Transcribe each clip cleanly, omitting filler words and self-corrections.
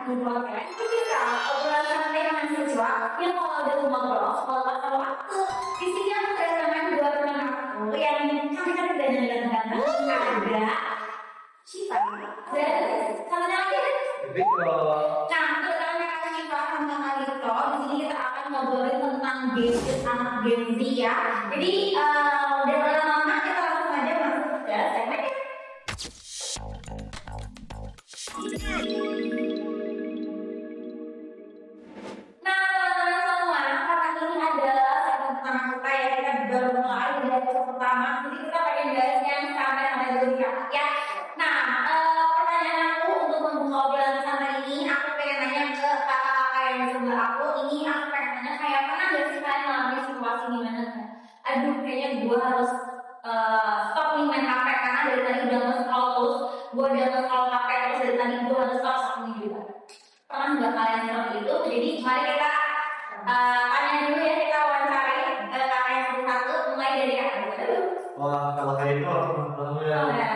di podcast itu kita obrolan santai mahasiswa yang kalau udah ngobrol soal pasar waktu. Di sini aku kedatangan dua teman aku yang cantik-cantik dan ganteng-ganteng. Ada Syifa dan sama lagi. Riko. Nah, kedatangan Kak Syifa sama Kak Riko. Di sini kita akan ngobrolin tentang gadget anak Gen Z ya. Jadi daripada lama kita langsung aja masuk ke segmen. Nah, teman-teman semua, karena ini adalah segmen pertama kita ya, kita baru mulai dari episode pertama, jadi kita pengen bahas yang sampai dulu ya. Nah, pertanyaan aku untuk membuka obrolan sama ini, aku pengen nanya ke kakak-kakak yang di sebelah aku. Ini aku pengen nanya, kayak pernah nggak sih kalian ngalamin situasi dimana kayak, aduh kayaknya gue harus stop nih main HP karena dari tadi udah nge-scroll terus, gue udah nge-scroll HP terus dari tadi gue harus stop nih juga. Pernah nggak kalian seperti itu? Jadi mari kita tanya dulu ya, kita wawancari kakak yang satu-satu, mulai dari kakak dulu. Wah, kalau kayak itu aku pernah ya. Oh ya.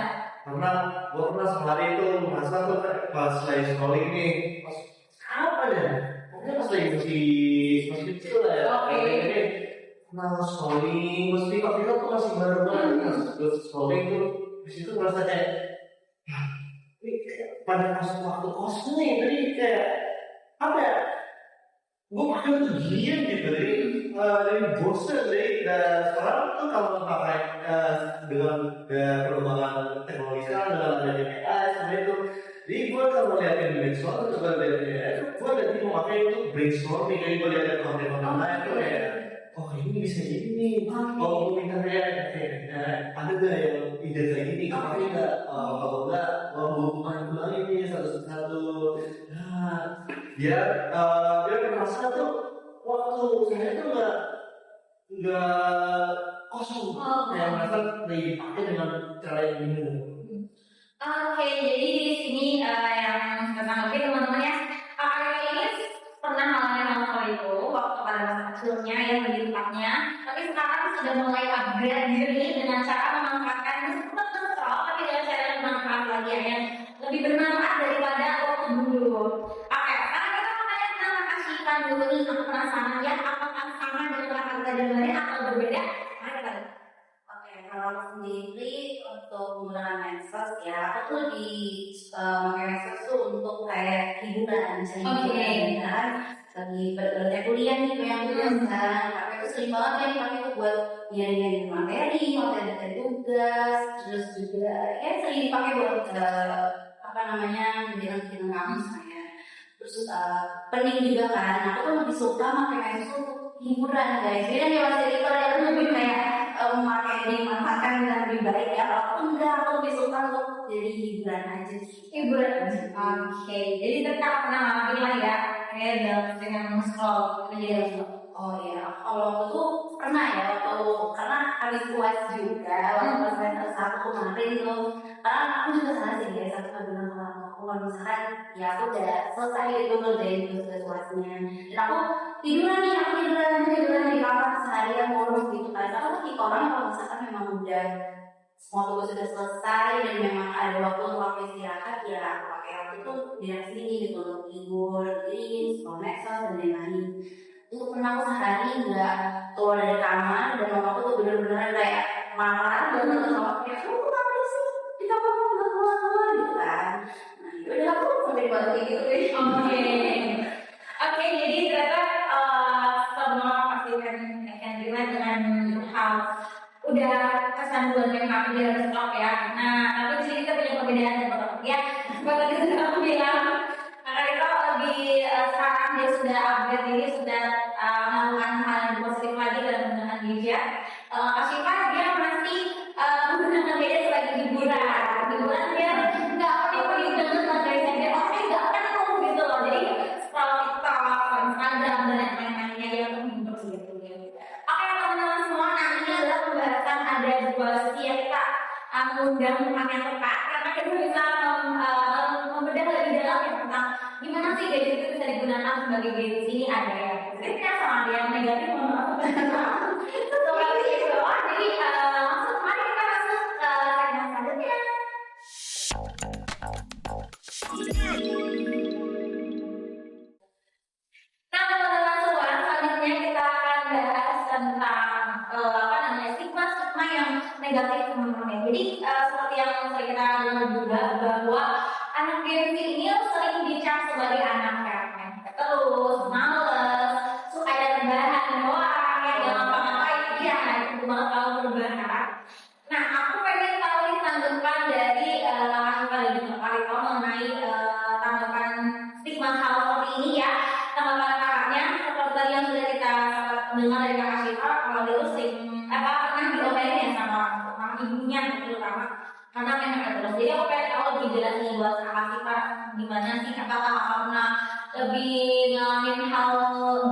Karena gue pernah sehari itu merasa tuh pas lagi scrolling nih, pas apa ya? Mungkin pas lagi masih kecil lah ya. Oke. Jadi, nah scrolling, mesti waktu itu tuh masih baru banget. Terus scrolling tuh, di situ merasa kayak, ini kayak pada waktu kosong nih, jadi kayak apa ya? Gue pakai tuh diam gitu, dari bosan deh. Dan sekarang tuh kalau pakai dengan perkembangan teknologi sekarang dengan adanya AI sebenarnya itu, jadi gue kalau liatin brainstorm tuh coba liatin AI itu, gue jadi memakai itu brainstorming, jadi gue liatin konten-konten lain tuh kayak, oh ini bisa ini, oh gue minta kayak ada gak yang ide kayak gini, kenapa enggak, kalau enggak mau hubungan ulang ini satu-satu. Nah, biar merasa tuh waktu saya tuh nggak kosong, kayak merasa dipakai dengan cara yang ini. Oke, jadi di sini yang tentang teman-teman ya, kakak ini pernah ngalamin hal itu waktu pada masa kecilnya ya lebih tepatnya, tapi sekarang sudah mulai upgrade diri dengan cara memanfaatkan tetap scroll tapi dengan cara yang bermanfaat lagi ya, yang lebih bermanfaat daripada waktu dulu. Oke, sekarang kita mau tanya tentang Kak Syifa dulu nih, aku penasaran ya, apakah sama dengan kakak kita dengerin atau berbeda? Mari kita lihat. Oke, kalau aku sendiri untuk menggunakan medsos ya, aku tuh pakai medsos tuh untuk kayak hiburan, cari hiburan kan. Lagi belajar kuliah nih, kayak kan, tapi itu sering banget yang pakai itu buat nyari materi tugas, terus juga ya sering dipakai buat kegiatan kampus ya. Terus penting juga kan, aku tuh lebih suka pakai medsos untuk hiburan guys. Jadi kan ya masih itu lebih kayak memakai dimanfaatkan dengan lebih baik ya. Kalau aku enggak, aku lebih suka untuk jadi hiburan aja sih. Hiburan. Oke, jadi tetap pernah ngalamin lah ya, kayak dengan scroll menjadi Oh iya, kalau aku tuh pernah ya karena habis UAS juga waktu semester 1 kemarin tuh, karena aku juga salah sih guys, aku nggak bilang ke orang aku kalau misalkan ya aku udah selesai gitu ngerjain tugas UASnya, dan aku tiduran di kamar seharian ngurus gitu kan. Aku tuh tipe orang kalau misalkan memang udah semua tugas sudah selesai dan memang ada waktu untuk aku istirahat, ya aku pakai waktu itu di sini gitu untuk tidur, scroll medsos dan lain-lain. Itu pernah aku sehari nggak keluar dari kamar dan mamaku tuh bener-bener kayak marah dan sama aku kayak, kamu kenapa sih di kamar kamu nggak keluar gitu kan. Nah yaudah aku sampai balik gitu deh. Oke, jadi ternyata semua pasti kan terima dengan hal udah kesanduan yang kami harus stop ya. Nah, tapi di sini kita punya perbedaan ya. Seperti tadi sudah aku bilang, karena kita lebih sekarang dia sudah upgrade diri, sudah melakukan hal yang positif lagi dalam menggunakan gadget. Kak Syifa dia masih menggunakan gadget sebagai hiburan. Hiburan dia nggak perlu banget lah guys, dia pasti nggak penuh gitu loh. Jadi scroll TikTok, Instagram dan lain-lainnya yang menghibur gitu. Oke teman-teman semua, nah ini adalah pembahasan ada dua sesi yang kita mengundang yang tepat karena kita bisa membedah lebih dalam ya tentang gimana sih gadget itu bisa digunakan sebagai gadget. Ini ada yang positifnya sama ada yang negatif. Seperti itu. Jadi mari kita masuk ke segmen selanjutnya. Jadi seperti yang sering kita dengar juga bahwa anak Gen Z ini sering dicap sebagai anak yang main terus, males, suka ada rebahan doang, yang gak ngapa-ngapain. Iya, itu banget kalau rebahan. Nah, aku pengen tahu nih tanggapan dari Kak dan juga Kak Rito mengenai tanggapan stigma hal seperti ini ya. Tanggapan kakaknya seperti tadi yang sudah kita dengar dari Kak Syifa, kalau dia tuh sering pernah diomelin ya sama ibunya terutama karena memang ada terus. Jadi aku pengen tahu lebih jelas nih buat Kak Syifa gimana sih apakah kakak pernah lebih ngalamin hal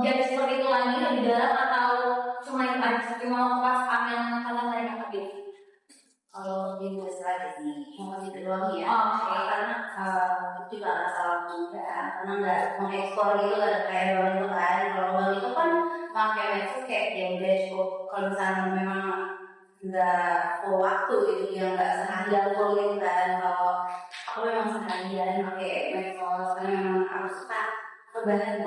jadi seperti itu lagi lebih dalam atau cuma itu aja cuma pas yang kata dari kakak bilang. Kalau di gue lagi sih, cuma itu doang ya. Karena itu juga nggak salah juga, karena nggak mengekspor gitu kan kayak orang itu kan. Kalau orang itu kan pakai medsos kayak yang dashboard. Kalau misalnya memang nggak full waktu itu yang nggak seharian full gitu kan. Kalau aku memang seharian pakai medsos, karena memang harus suka perubahan.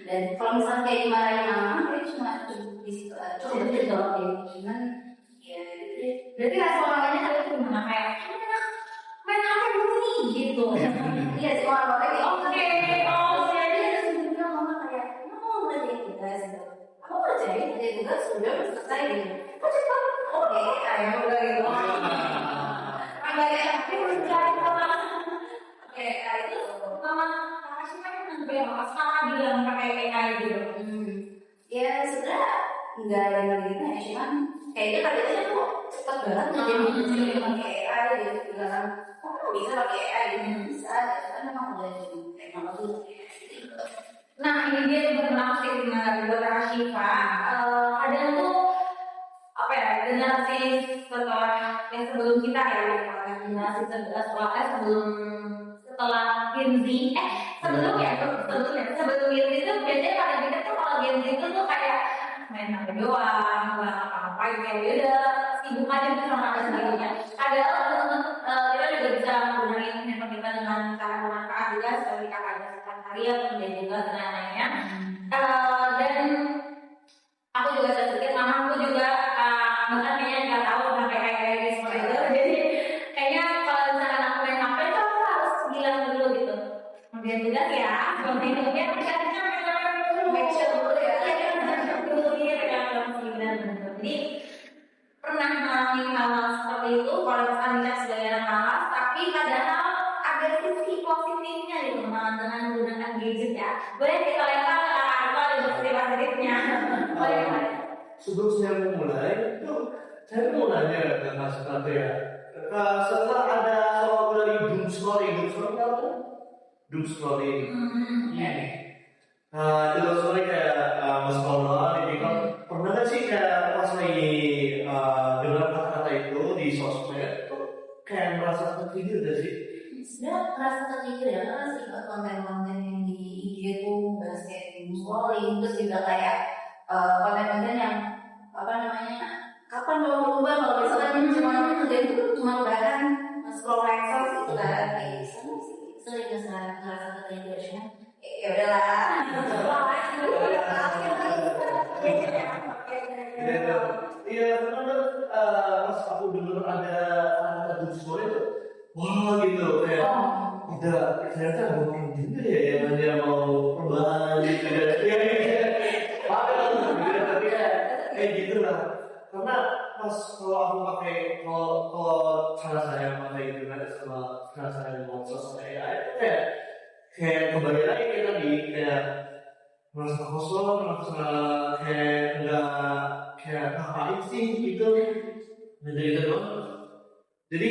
Dan kalau misalnya kayak dimarahin mama, itu cuma di situ aja. Cukup gitu doang. Cuman ya Berarti rasa orang lainnya kali itu gimana kayak main HP dulu nih gitu. iya sih orang-orang kayak Oke, jadi ada sebelumnya mama kayak mau ngerjain tugas gitu. Aku ngerjain tugas sudah selesai gitu. Kok cepat? Oke, ayo udah gitu. agak tapi mencari sama. Oke, itu mama kasih main nanti apa salah bilang pakai AI gitu. Ya sebenarnya nggak ada yang gitu ya, cuman kayaknya katanya tuh cepet banget ngerjain pakai AI gitu. Bilang kok bisa pakai AI gitu? Bisa, kan memang udah jadi teknologi. Nah, ini dia beberapa stigma buat Kak Syifa. Kadang tuh apa ya generasi setelah yang sebelum kita ya, generasi setelah Gen Z, sebelum Gen Z itu biasanya pada kita tuh kalau Gen Z itu tuh kayak main HP doang, nggak ngapa-ngapain kayak dia udah sibuk aja gitu sama ada sebagainya. Padahal kita juga bisa menggunakan handphone kita dengan cara bermanfaat juga seperti kakaknya sekarang harian dan juga lain-lainnya. Dan aku juga sedikit mamaku juga bahkan kayaknya nggak tahu sampai kayak seperti itu. Jadi kayaknya kalau misalkan aku main HP itu aku harus bilang dulu gitu. Kemudian juga ya, seperti itu ya kita make sure dulu ya. Jadi pernah mengalami hal-hal seperti itu kalau kita dicap sebagai anak malas, tapi padahal ada sisi positifnya gitu dengan menggunakan gadget ya. Boleh kita lempar apa ada sisi positifnya? Boleh. Sebelum saya memulai itu saya mau nanya ke Mas Tante ya. Setelah ada soal dari doom scrolling apa? Doom scrolling. Itu sorry kayak Mas Paula di TikTok pernah nggak sih kayak pas lagi dengar kata-kata itu di sosmed tuh kayak merasa tertrigger gak sih? Sebenarnya merasa tertrigger ya, karena sih konten-konten yang di IG itu bahas kayak scrolling, terus juga kayak konten-konten yang apa namanya kapan mau berubah kalau misalnya cuma bahan scroll medsos gitu kan kayak sama sih sering ngerasa tertrigger ya. Ya udahlah. Iya, karena pas aku dengar ada doom scrolling itu, wah gitu kayak tidak ternyata bukan juga ya yang hanya mau perubahan gitu ya. Tapi kayak gitu lah. Karena pas kalau aku pakai kalau cara saya pakai internet sama cara saya mau sosial media itu kayak kembali lagi kayak tadi kayak merasa kosong, merasa kayak nggak kayak ngapain sih gitu. Jadi doang. Jadi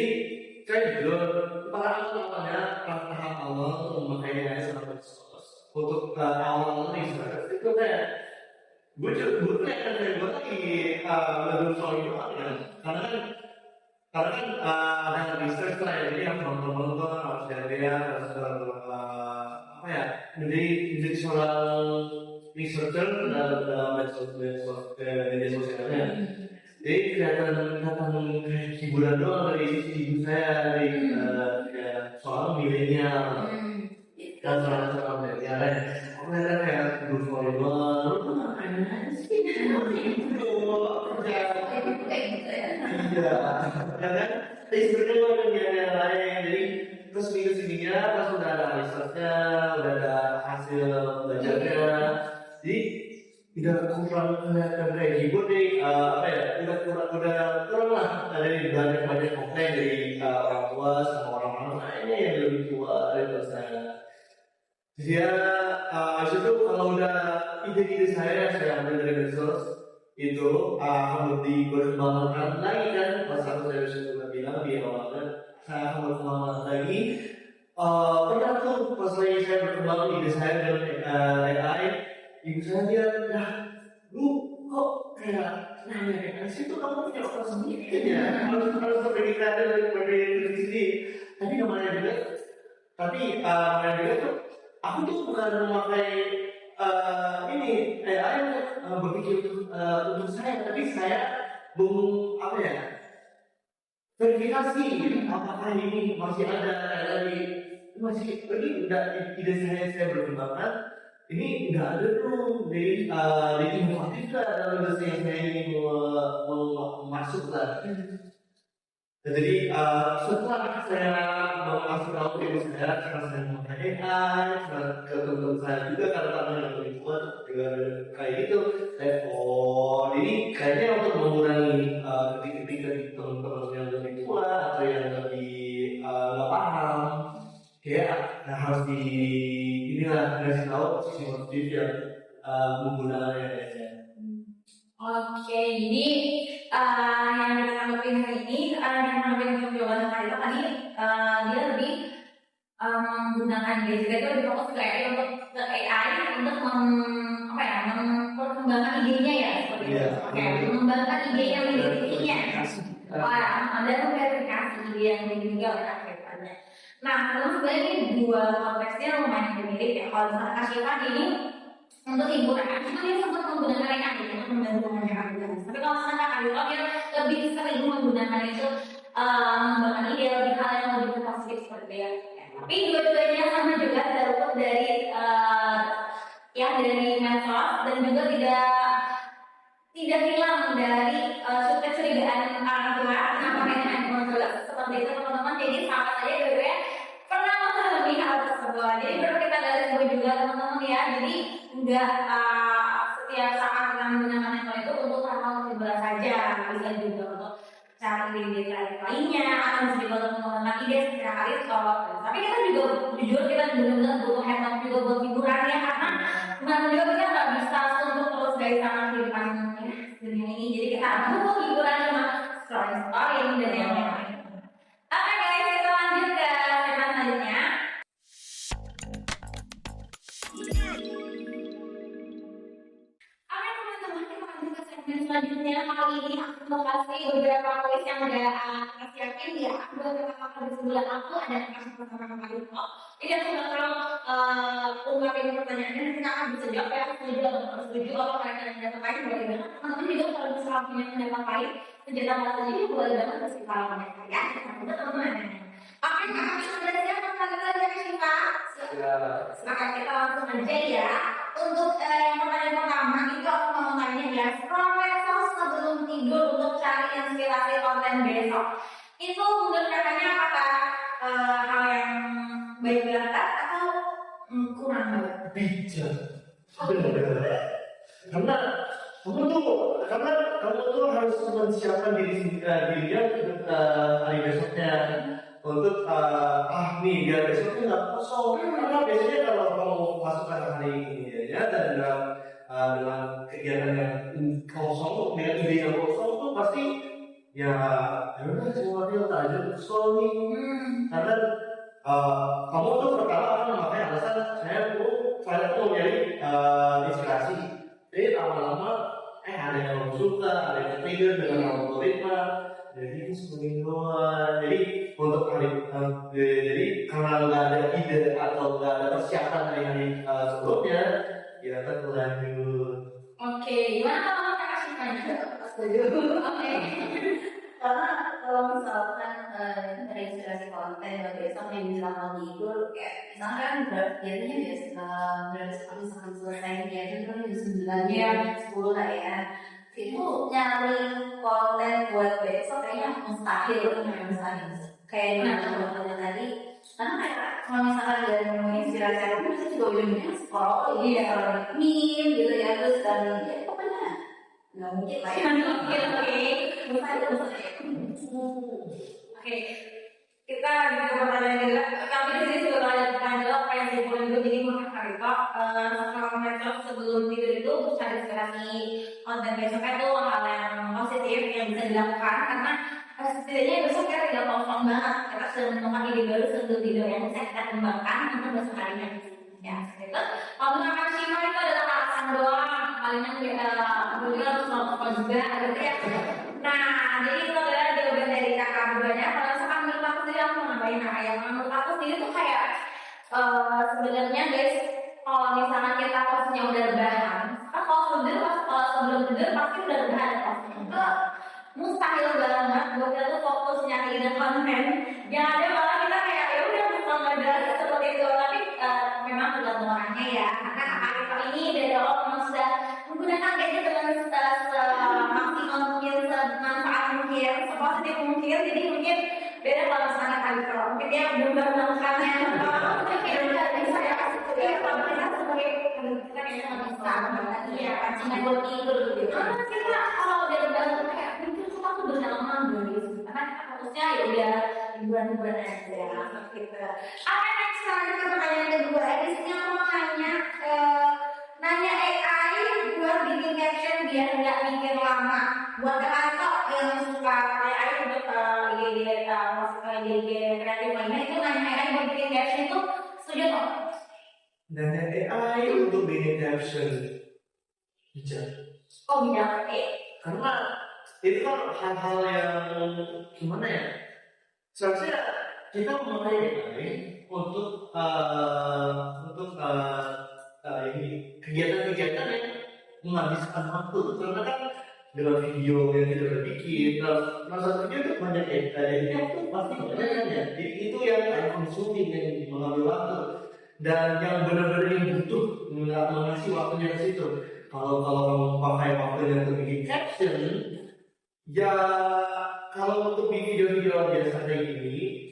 kayak juga para awalnya tahap awal untuk memakainya sama medsos untuk awal research itu kayak gue kayak gue lagi ngedul soal itu karena kan ada research lah ya, jadi yang nonton harus lihat harus apa ya menjadi seorang researcher dalam media sosialnya. Jadi kelihatan kayak hiburan doang dari sisi ibu saya dari kayak soal milenial dan soal milenial ya. Aku lihat kayak dulu volleyball, lu ngapain sih? Iya. Sebenarnya gue akan yang lain. Jadi terus minggu-minggunya pas udah ada risetnya, udah ada hasil belajarnya, jadi udah kurang kelihatan kayak keyboard deh. Apa ya? Udah kurang lah dari banyak komplain dari orang tua sama orang-orang lainnya yang lebih tua dari saya. Jadi ya, itu kalau udah ide-ide saya yang saya ambil dari medsos itu akan lebih berkembang lagi kan. Pas aku saya sudah bilang di awalnya saya akan berkembang lagi. Pernah tuh pas lagi saya berkembang ide saya dengan AI, ibu saya lihat, nah lu kok kayak nanya kayak situ kamu punya orang sendiri ya, harus berbeda dari diri sendiri. Tapi namanya juga tuh aku tuh bukan memakai ini AI untuk berpikir untuk saya, tapi saya apa ya, verifikasi apakah ini masih ada lagi, masih ini udah ide saya berkembangkan, ini nggak ada tuh di inovatif lah dalam industri yang saya ingin mau masuk lah. Jadi setelah saya masuk tahu ilmu saya, karena saya memakai AI, ke teman-teman saya juga karena yang lebih tua dengan kayak gitu, saya jadi kayaknya untuk mengurangi kritik dari teman-teman yang lebih tua atau yang lebih nggak paham, kayak harus inilah dikasih tahu sisi positif yang menggunakannya kayaknya. Oke, jadi yang kita tanggapin hari ini, yang tanggapin jawaban kali itu tadi dia lebih menggunakan gadget itu lebih fokus ke AI untuk mengembangkan idenya ya seperti itu. Oke, mengembangkan ide yang dimilikinya. Dan memverifikasi ide yang dimiliki oleh akhirnya. Nah, terus sebenarnya ini dua konteksnya lumayan mirip ya. Kalau misalkan Kashifa ini untuk hiburan, cuma dia sempat menggunakan AI untuk membantu masyarakat. Tapi kalau misalkan Kashifa dia lebih sering menggunakan itu mengembangkan ide lebih hal yang lebih positif seperti itu ya. Tapi dua-duanya sama juga terbentuk dari dari medsos dan juga tidak hilang dari kecurigaan orang tua kenapa kayaknya handphone seperti itu teman-teman. Jadi sama saja dua-duanya pernah mengalami hal tersebut. Jadi perlu kita garis bawahi juga teman-teman ya. Jadi enggak setiap saat kita menggunakan handphone itu untuk hal-hal hiburan saja, bisa juga untuk cari ide lainnya, atau juga untuk mengembangkan ide secara karisma. Tapi kita juga jujur kita benar-benar butuh handphone juga buat hiburan ya, karena benar juga kita nggak bisa untuk terus dari sana kehidupan dunia ini. Jadi kita butuh hiburan sama scrolling dan yang lain. Oke guys, kita lanjut ke segmen selanjutnya. Oke teman-teman, kita lanjut ke segmen selanjutnya. Kali ini aku mau kasih beberapa kuis yang udah aku siapin ya. Aku beberapa kali di sebelah aku ada kasih pertama kali kok. Jadi aku bakal ungkapin pertanyaannya, nanti kita akan bisa jawab ya, setuju atau tidak setuju, atau kalian ada pendapat lain boleh banget. Teman-teman juga kalau misalnya punya pendapat lain, senjata bahasa ini boleh banget kasih kalau mereka ya. Kita teman-teman. Oke, kakak sudah siap pertanyaan dari kita? Maka kita langsung aja ya. Untuk yang pertanyaan pertama itu aku mau tanya ya, scroll medsos sebelum tidur untuk cari inspirasi konten besok. Itu menurut kakaknya apakah hal yang baik banget atau kurang banget? Bijak. Karena kamu tuh harus mempersiapkan dirinya untuk hari besoknya, untuk nih biar besoknya nggak kosong. Karena biasanya kalau kamu masukkan hari ini ya dan dengan kegiatan yang kosong, dengan ide yang kosong tuh pasti ya udah semua dia aja scrolling. Karena kamu tuh pertama kan memakai alasan saya mau nyari inspirasi. Jadi lama-lama ada yang suka, ada yang trigger dengan algoritma. Jadi itu sebagai doang. Jadi untuk jadi karena nggak ada ide atau nggak ada persiapan dari hari sebelumnya, ya kan lanjut. Oke, gimana kalau kita kasih tanya? Setuju. Oke. Karena kalau misalkan terinspirasi konten besok yang bisa mau tidur, kayak misalkan biasanya misalkan selesai dia itu kan jam 9 jam 10 lah ya. itu nyari konten buat besok kayaknya mustahil kayak yang tadi karena kayak kalau misalkan dari inspirasi aku pasti juga ujungnya scroll meme gitu ya terus dan ya pokoknya nggak mungkin lah ya Oke, kita juga pertanyaan juga. Kami di sini juga banyak pertanyaan apa yang dibuat itu jadi makan hari kok. Setelah medsos sebelum tidur itu bisa inspirasi konten besoknya itu hal yang positif yang bisa dilakukan karena setidaknya besok kita tidak kosong banget. Kita sudah menemukan ide baru sebelum tidur yang bisa kita kembangkan untuk besok harinya. Ya, seperti itu. Kalau menggunakan Shima itu adalah alasan doang. Palingan beliau harus nonton juga, gitu ya. Nah, jadi itu adalah jawaban dari kakak berduanya. Kalau misalkan menurut aku sendiri, aku mau nambahin yang menurut aku sendiri tuh kayak sebenarnya guys, kalau misalkan kita posnya udah rebahan, kan kalau sebelum tidur pasti udah rebahan posnya. Itu mustahil banget buat kita tuh fokus nyari ide konten. Yang ada malah kita kayak ya udah buka modal seperti itu. Tapi memang tergantung orangnya ya. Karena kakak kita ini dari awal memang sudah menggunakan gadget dengan semaksimal mungkin, semanfaat mungkin, sepositif mungkin. Jadi mungkin beda kalau misalnya kali kalau mungkin dia benar-benar melakukannya. Kalau mungkin udah bisa ya. Kalau kita sebagai kita kayaknya nggak bisa. Iya, pancingan buat tidur gitu. Kita kalau udah bangun kayak mungkin kita tuh bersama guys. Karena kita fokusnya ya udah hiburan-hiburan aja. Gitu. Oke, next selanjutnya pertanyaan kedua. Di sini aku mau nanya AI buat bikin caption biar nggak mikir lama. Buat kakak yang suka AI untuk ide masuk ke ide kreatif lainnya itu nanya AI buat bikin caption itu setuju nggak? Nanya AI untuk bikin caption bijak. Oh bijak, oke. Karena itu kan hal-hal yang gimana ya? Seharusnya kita memakai AI untuk ini kegiatan-kegiatan yang menghabiskan waktu. Karena kan dengan video yang kita udah bikin, masa video itu banyak editnya itu pasti banyak kan ya. Itu yang time consuming yang mengambil waktu dan yang benar-benar yang butuh mengasih waktunya ke situ. Kalau pakai waktunya untuk bikin caption, ya kalau untuk bikin video-video biasa kayak gini,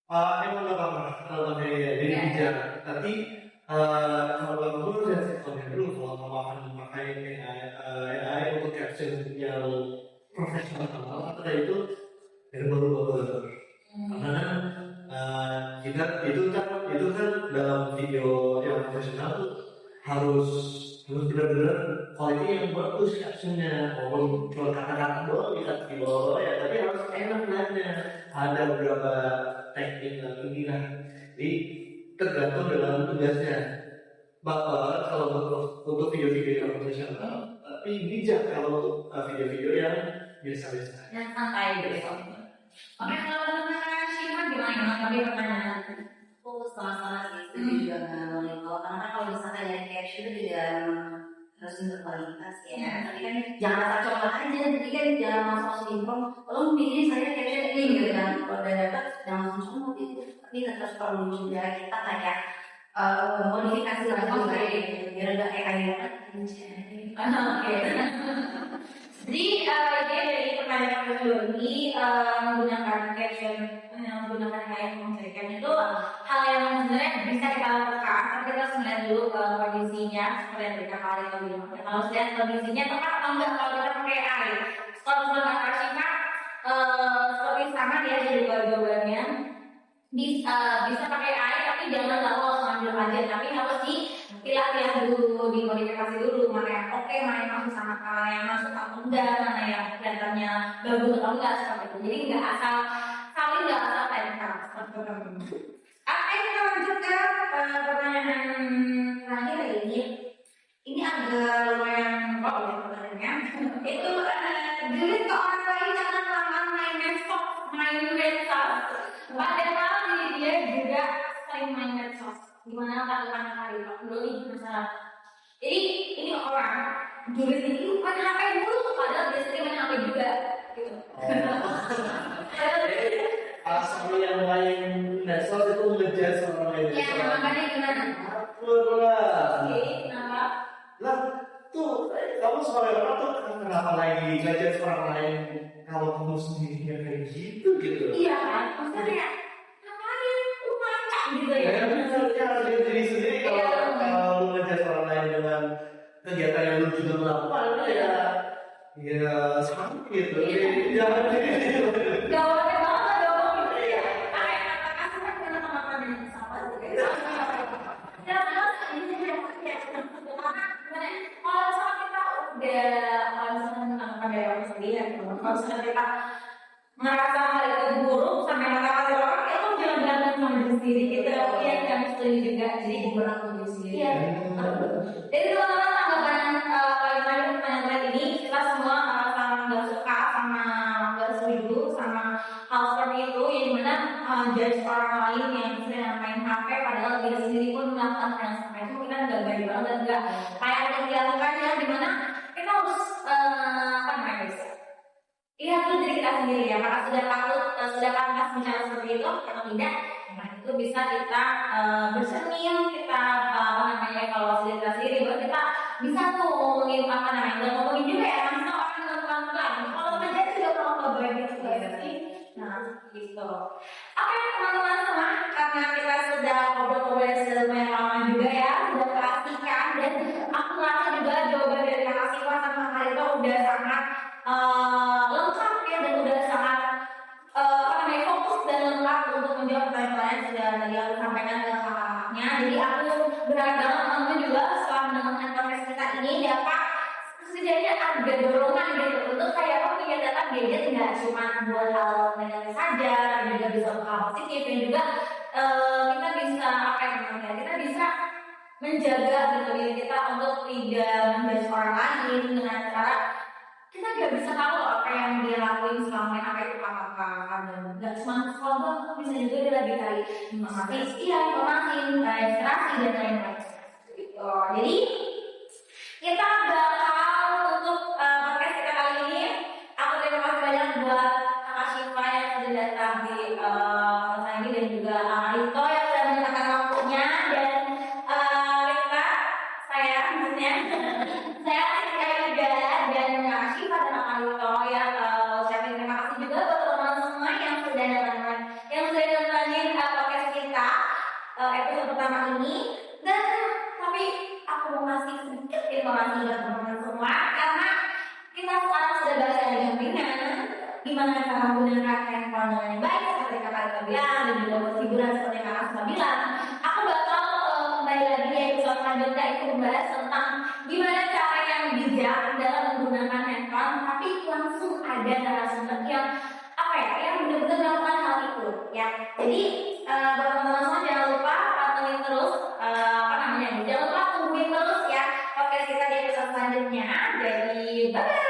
emang nggak apa-apa kalau pakai jadi bijak. Tapi kalau kamu harus konten dulu kalau kamu akan memakai AI untuk caption yang profesional atau itu baru karena kita itu kan dalam video yang profesional tuh harus benar-benar kualitas yang bagus captionnya, walaupun cuma kata-kata doang di bawah ya, tapi harus enak nanya. Ada beberapa teknik lagi lah, jadi tergantung dalam tugasnya. Bapak kalau untuk video-video yang profesional, tapi bijak kalau untuk video-video yang biasa-biasa. Yang santai gitu. Oke, kalau dengan Shima gimana? Tadi pertanyaan. aku salah sih itu juga nggak kalau karena kalau misalkan dari caption itu juga harus berkualitas ya. Tapi kan jangan asal coba aja, jadi kan jangan langsung simpel. Kalau bikin saya caption ini gitu kan, kalau udah dapat jangan langsung itu. Tapi tetap perlu juga kita kayak modifikasi lagi gitu, biar nggak kayak Oke. Jadi dari pertanyaan kedua ini menggunakan caption, menggunakan kayak menceritakan itu hal yang sebenarnya bisa kita lakukan, tapi kita harus melihat dulu kondisinya seperti yang kita kali tadi bilang. Kalau lihat kondisinya tepat atau enggak kalau kita pakai AI. Kalau menggunakan Shima seperti sama dia jadi jawabannya bisa pakai AI tapi jangan lalu langsung ambil aja, tapi harus dipilah-pilah dulu, dimodifikasi dulu mana yang oke, mana yang masuk sama yang masuk atau enggak, mana yang kelihatannya bagus atau enggak seperti itu. Jadi nggak asal tempel seperti itu. Oke, kita lanjut ke pertanyaan terakhir ini. Ini agak lumayan kok ya pertanyaannya. Itu julid ke orang lain jangan lama main medsos. Padahal dia juga sering main medsos. Gimana tanggapan hari dulu masalah. Jadi ini orang julid ini main HP dulu, padahal dia sering main HP juga. Gitu. Asal yang lain medsos itu ngejudge orang lain. Ya, makanya gimana? Apalah. Oke, kenapa? Lah, tuh kamu sebagai orang tuh kenapa apa lagi ngejudge orang lain kalau kamu sendiri kayak gitu gitu. Iya kan, maksudnya kayak ngapain lu ngacak gitu ya. Ya benar ya diri sendiri kalau lu ngejudge orang lain dengan kegiatan yang lu juga melakukan ya sama gitu. Jangan gitu. Gawaannya banget dong gitu ya. Kayak kata kasih kan dengan teman-teman yang sama juga. Ya terus ini juga karena gimana? Kalau misalnya kita udah kalau misalnya menangkap dari orang sendiri, kalau misalnya kita ngerasa hal itu buruk sampai kata-kata orang itu jangan berantem sama diri sendiri gitu. Iya kan setuju juga. Jadi beberapa diri sendiri. Iya. Jadi teman-teman tanggapan kalian pertanyaan ini kita semua sama nggak suka sama nggak setuju sama hal seperti itu yang dimana judge orang lain yang sedang main HP padahal diri sendiri pun melakukan hal yang sama itu kita nggak baik banget nggak kayak yang dilakukan ya dimana kita harus apa namanya guys iya itu diri kita sendiri ya karena sudah pantas bicara seperti itu atau tidak nah itu bisa kita bercermin kita apa namanya kalau diri kita sendiri baru kita bisa tuh ngomongin apa namanya nggak ngomongin juga ya karena orang yang pelan-pelan kalau kerja juga kalau baik gitu ya sih nah gitu oke teman-teman semua karena kita sudah ngobrol-ngobrol sudah lumayan lama juga ya sudah perhatikan dan aku merasa juga jawaban dari Kak Siva sama Kak Rito udah sangat lengkap ya dan udah sangat apa namanya fokus dan lengkap untuk menjawab pertanyaan sudah tadi aku sampaikan ke kakaknya jadi aku berharap banget teman-teman juga setelah mendengarkan podcast kita ini dapat setidaknya ada dorongan gitu untuk kayak punya data gadget nggak cuma buat hal negatif saja tapi juga bisa untuk hal positif dan juga kita bisa apa yang namanya kita bisa menjaga gitu diri kita untuk tidak menjudge orang lain dengan cara kita nggak bisa tahu apa yang dia lakuin selama main apa itu apa dan nggak cuma sekolah bisa juga dia lagi cari informasi inspirasi dan lain-lain gitu jadi kita bakal tutup podcast kita kali ini aku terima kasih banyak buat Kak Siva yang sudah datang di podcast ini dan juga Rito yang sudah menyempatkan waktunya dan kita saya maksudnya saya juga dan Kak Siva dan Kak Rito yang ucapin terima kasih juga buat teman-teman semua yang sudah nontonin podcast kita episode pertama ini dan tapi aku mau ngasih sedikit informasi buat teman-teman semua karena kita sekarang sudah bahas yang ringan gimana cara menggunakan handphone dengan baik seperti kakak Rita bilang dan juga buat hiburan seperti kakak Siva bilang aku bakal kembali lagi di episode selanjutnya itu membahas tentang gimana cara yang bijak dalam menggunakan handphone tapi langsung ada narasumber yang apa ya yang benar-benar melakukan hal itu ya jadi buat teman-teman semua jangan lupa pantengin terus apa namanya jangan lupa tungguin terus ya podcast kita di episode selanjutnya jadi bye.